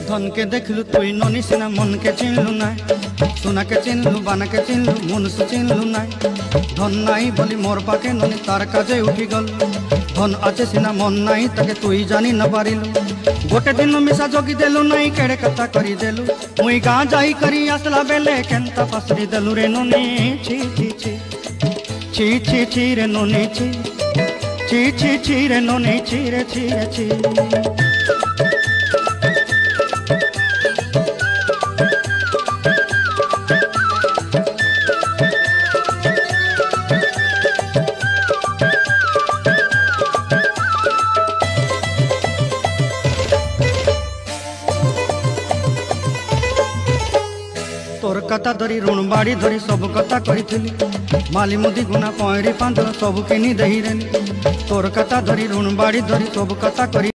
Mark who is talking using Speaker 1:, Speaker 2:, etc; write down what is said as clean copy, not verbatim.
Speaker 1: धन के देखलु तुई ननी सिना मन के चिन्हलु ना सोना के चिन्हलु बाना के चिन्हलु मनुष्य चिन्हलु ना धन नाई बोली मोर पाके ननी तार काजे उठी गल धन आचे सिना मन नाई ताके तुई जानी न पारिलु गोटे दिन मिसा जगी देलु नाई केड़े कथा करी देलु मुई गाँ जाई करी आसला बेले केंता पासरी देलु रे ननी छी छी छी छी छी छी रे ननी छी छी छी छी रे ननी छी रे छी रे छी। तोर कथा धरी ऋण बाड़ी धरी सब कथा कही माली मुदी गुना पहरी पांदर सब किनी दही तोर कथा धरी ऋण बाड़ी धरी सब कथा करी।